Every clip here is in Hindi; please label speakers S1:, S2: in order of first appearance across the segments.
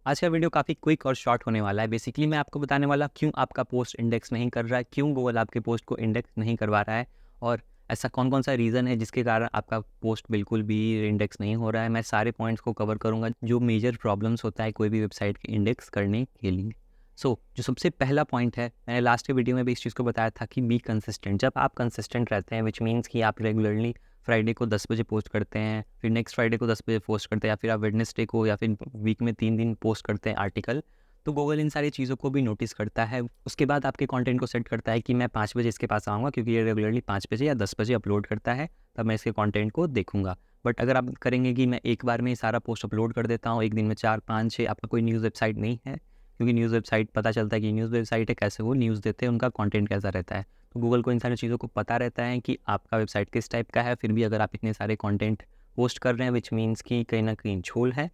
S1: आज का वीडियो काफ़ी क्विक और शॉर्ट होने वाला है। बेसिकली मैं आपको बताने वाला क्यों आपका पोस्ट इंडेक्स नहीं कर रहा है, क्यों गूगल आपके पोस्ट को इंडेक्स नहीं करवा रहा है और ऐसा कौन-कौन सा रीज़न है जिसके कारण आपका पोस्ट बिल्कुल भी इंडेक्स नहीं हो रहा है। मैं सारे पॉइंट्स को कवर करूँगा जो मेजर प्रॉब्लम्स होता है कोई भी वेबसाइट के इंडेक्स करने के लिए। जो सबसे पहला पॉइंट है, मैंने लास्ट के वीडियो में भी इस चीज़ को बताया था कि बी कंसिस्टेंट। जब आप कंसिस्टेंट रहते हैं विच मीन्स कि आप रेगुलरली फ्राइडे को 10 बजे पोस्ट करते हैं, फिर नेक्स्ट फ्राइडे को 10 बजे पोस्ट करते हैं, या फिर आप वेडनेसडे को या फिर वीक में 3 दिन पोस्ट करते हैं आर्टिकल, तो गूगल इन सारी चीज़ों को भी नोटिस करता है। उसके बाद आपके कंटेंट को सेट करता है कि मैं 5 बजे इसके पास आऊँगा क्योंकि ये रेगुलरली 5 बजे या 10 बजे अपलोड करता है, तब मैं इसके कंटेंट को देखूँगा। बट अगर आप करेंगे कि मैं एक बार में ही सारा पोस्ट अपलोड कर देता हूँ, एक दिन में 4, 5, 6, आपका कोई न्यूज़ वेबसाइट नहीं है, क्योंकि न्यूज़ वेबसाइट पता चलता है कि न्यूज़ वेबसाइट है, कैसे वो न्यूज़ देते हैं, उनका कंटेंट कैसा रहता है। तो गूगल को इन सारी चीज़ों को पता रहता है कि आपका वेबसाइट किस टाइप का है, फिर भी अगर आप इतने सारे कंटेंट पोस्ट कर रहे हैं विच मीन्स कि कहीं न कहीं झोल है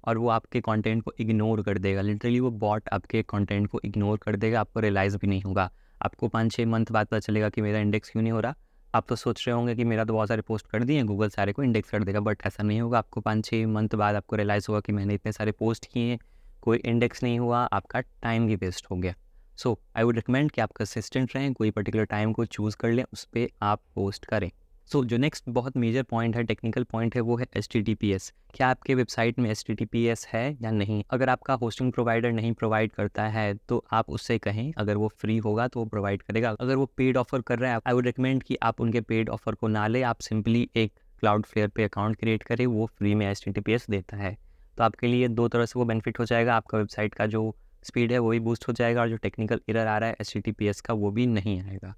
S1: और वो आपके कंटेंट को इग्नोर कर देगा। लिटरली वो बॉट आपके कंटेंट को इग्नोर कर देगा, आपको रियलाइज़ भी नहीं होगा। आपको 5-6 मंथ बाद पता चलेगा कि मेरा इंडेक्स क्यों नहीं हो रहा। आप तो सोच रहे होंगे कि मेरा तो बहुत सारे पोस्ट कर दिए हैं, गूगल सारे को इंडेक्स कर देगा, बट ऐसा नहीं होगा। आपको 5-6 मंथ बाद आपको रियलाइज़ होगा कि मैंने इतने सारे पोस्ट किए हैं, कोई इंडेक्स नहीं हुआ, आपका टाइम भी वेस्ट हो गया। आई वुड रिकमेंड कि आप कंसिस्टेंट रहें, कोई पर्टिकुलर टाइम को चूज़ कर लें, उस पे आप पोस्ट करें। जो नेक्स्ट बहुत मेजर पॉइंट है, टेक्निकल पॉइंट है, वो है एचटीटीपीएस। क्या आपके वेबसाइट में एचटीटीपीएस है या नहीं? अगर आपका होस्टिंग प्रोवाइडर नहीं प्रोवाइड करता है तो आप उससे कहें, अगर वो फ्री होगा तो वो प्रोवाइड करेगा। अगर वो पेड ऑफर कर रहा है, आई वुड रिकमेंड कि आप उनके पेड ऑफर को ना लें, आप सिंपली एक क्लाउडफ्लेयर पे अकाउंट क्रिएट करें, वो फ्री में एचटीटीपीएस देता है। तो आपके लिए दो तरह से वो बेनिफिट हो जाएगा, आपका वेबसाइट का जो स्पीड है वो भी बूस्ट हो जाएगा और जो टेक्निकल एरर आ रहा है एचटीटीपीएस का वो भी नहीं आएगा।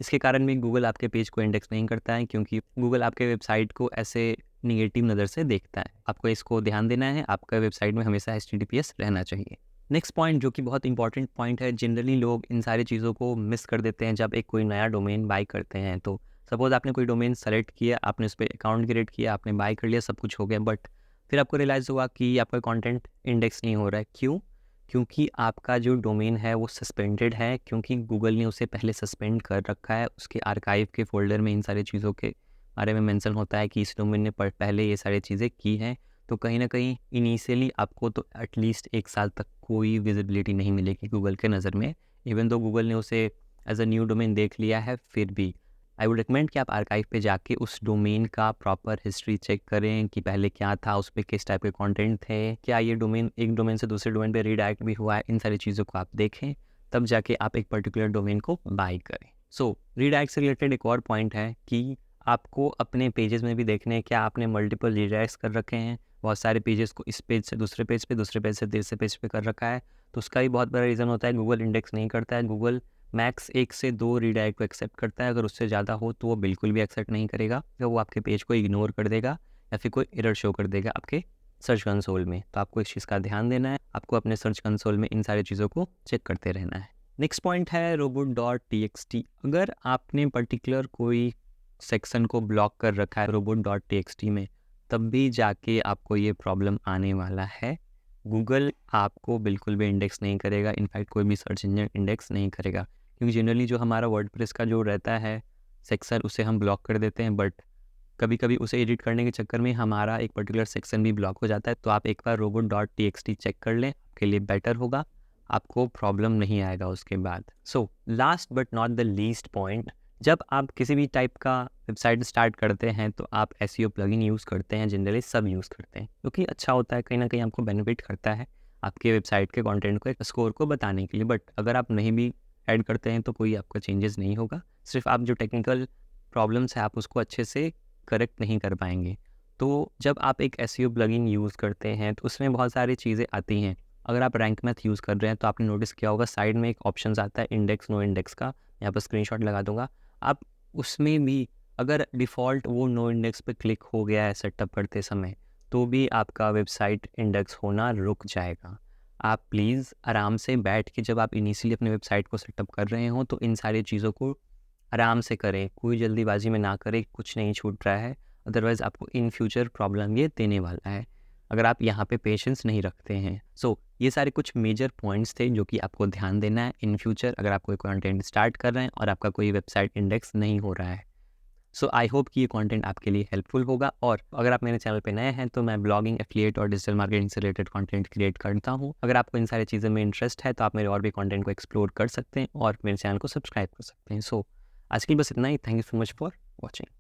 S1: इसके कारण भी गूगल आपके पेज को इंडेक्स नहीं करता है, क्योंकि गूगल आपके वेबसाइट को ऐसे निगेटिव नज़र से देखता है। आपको इसको ध्यान देना है, आपका वेबसाइट में हमेशा एचटीटीपीएस रहना चाहिए। नेक्स्ट पॉइंट जो कि बहुत इंपॉर्टेंट पॉइंट है, जनरली लोग इन सारी चीज़ों को मिस कर देते हैं जब एक कोई नया डोमेन बाय करते हैं। तो सपोज़ आपने कोई डोमेन सेलेक्ट किया, आपने उस पर अकाउंट क्रिएट किया, आपने बाय कर लिया, सब कुछ हो गया, बट फिर आपको रियलाइज़ हुआ कि आपका कंटेंट इंडेक्स नहीं हो रहा है। क्यों? क्योंकि आपका जो डोमेन है वो सस्पेंडेड है, क्योंकि गूगल ने उसे पहले सस्पेंड कर रखा है। उसके आर्काइव के फ़ोल्डर में इन सारी चीज़ों के बारे में मेंशन होता है कि इस डोमेन ने पहले ये सारी चीज़ें की हैं। तो कहीं न कहीं इनिशियली आपको तो एटलीस्ट 1 साल तक कोई विज़िबिलिटी नहीं मिलेगी गूगल के नज़र में। इवन दो गूगल ने उसे एज़ अ न्यू डोमेन देख लिया है, फिर भी आई वुड रिकमेंड कि आप आर्काइव पे जाके उस डोमेन का प्रॉपर हिस्ट्री चेक करें कि पहले क्या था, उस पे किस टाइप के कंटेंट थे, क्या ये डोमेन एक डोमेन से दूसरे डोमेन पे रीडायरेक्ट भी हुआ है, इन सारी चीज़ों को आप देखें, तब जाके आप एक पर्टिकुलर डोमेन को बाय करें। रीडायरेक्ट से रिलेटेड एक और पॉइंट है कि आपको अपने पेजेस में भी देखने हैं, क्या आपने मल्टीपल रीडायरेक्ट्स कर रखे हैं, बहुत सारे पेजेस को इस पेज से दूसरे पेज पे, दूसरे पेज से तीसरे पेज पे कर रखा है, तो उसका भी बहुत बड़ा रीज़न होता है गूगल इंडेक्स नहीं करता है। गूगल मैक्स 1 से 2 रीडायरेक्ट को एक्सेप्ट करता है, अगर उससे ज़्यादा हो तो वो बिल्कुल भी एक्सेप्ट नहीं करेगा, या वो आपके पेज को इग्नोर कर देगा या फिर कोई एरर शो कर देगा आपके सर्च कंसोल में। तो आपको इस चीज़ का ध्यान देना है, आपको अपने सर्च कंसोल में इन सारी चीज़ों को चेक करते रहना है। नेक्स्ट पॉइंट है robot.txt। अगर आपने पर्टिकुलर कोई सेक्शन को ब्लॉक कर रखा है robot.txt में, तब भी जाके आपको ये प्रॉब्लम आने वाला है। गूगल आपको बिल्कुल भी इंडेक्स नहीं करेगा, इनफैक्ट कोई भी सर्च इंजन इंडेक्स नहीं करेगा, क्योंकि जनरली जो हमारा वर्डप्रेस का जो रहता है सेक्शन, उसे हम ब्लॉक कर देते हैं, बट कभी-कभी उसे एडिट करने के चक्कर में हमारा एक पर्टिकुलर सेक्शन भी ब्लॉक हो जाता है। तो आप एक बार robot.txt चेक कर लें, आपके लिए बेटर होगा, आपको प्रॉब्लम नहीं आएगा उसके बाद। Last but not the least point, जब आप किसी भी टाइप का वेबसाइट स्टार्ट करते हैं तो आप एसईओ प्लगइन यूज़ करते हैं, जनरली सब यूज़ करते हैं, क्योंकि अच्छा होता है, कहीं न कहीं आपको बेनिफिट करता है आपके वेबसाइट के कंटेंट को, एक स्कोर को बताने के लिए। बट अगर आप नहीं भी ऐड करते हैं तो कोई आपका चेंजेस नहीं होगा, सिर्फ आप जो टेक्निकल प्रॉब्लम्स है आप उसको अच्छे से करेक्ट नहीं कर पाएंगे। तो जब आप एक एसईओ प्लगइन यूज़ करते हैं तो उसमें बहुत सारी चीज़ें आती हैं। अगर आप रैंक मैथ यूज़ कर रहे हैं तो आपने नोटिस किया होगा साइड में एक ऑप्शन आता है इंडेक्स नो इंडेक्स का, यहाँ पर स्क्रीनशॉट लगा दूंगा। आप उसमें भी अगर डिफ़ॉल्ट वो नो इंडेक्स पे क्लिक हो गया है सेटअप करते समय, तो भी आपका वेबसाइट इंडेक्स होना रुक जाएगा। आप प्लीज़ आराम से बैठ के, जब आप इनिशियली अपने वेबसाइट को सेटअप कर रहे हो तो इन सारी चीज़ों को आराम से करें, कोई जल्दीबाजी में ना करें, कुछ नहीं छूट रहा है, अदरवाइज़ आपको इन फ्यूचर प्रॉब्लम ये देने वाला है, अगर आप यहाँ पे पेशेंस नहीं रखते हैं। ये सारे कुछ मेजर पॉइंट्स थे जो कि आपको ध्यान देना है इन फ्यूचर, अगर आप कोई कंटेंट स्टार्ट कर रहे हैं और आपका कोई वेबसाइट इंडेक्स नहीं हो रहा है। सो आई होप कि ये कंटेंट आपके लिए हेल्पफुल होगा। और अगर आप मेरे चैनल पे नए हैं तो मैं ब्लॉगिंग, एफिलिएट और डिजिटल मार्केटिंग से रिलेटेड कंटेंट क्रिएट करता हूँ। अगर आपको इन सारी चीज़ों में इंटरेस्ट है तो आप मेरे और भी कंटेंट को एक्सप्लोर कर सकते हैं और मेरे चैनल को सब्सक्राइब कर सकते हैं। सो आज के लिए बस इतना ही। Thank you so much for watching.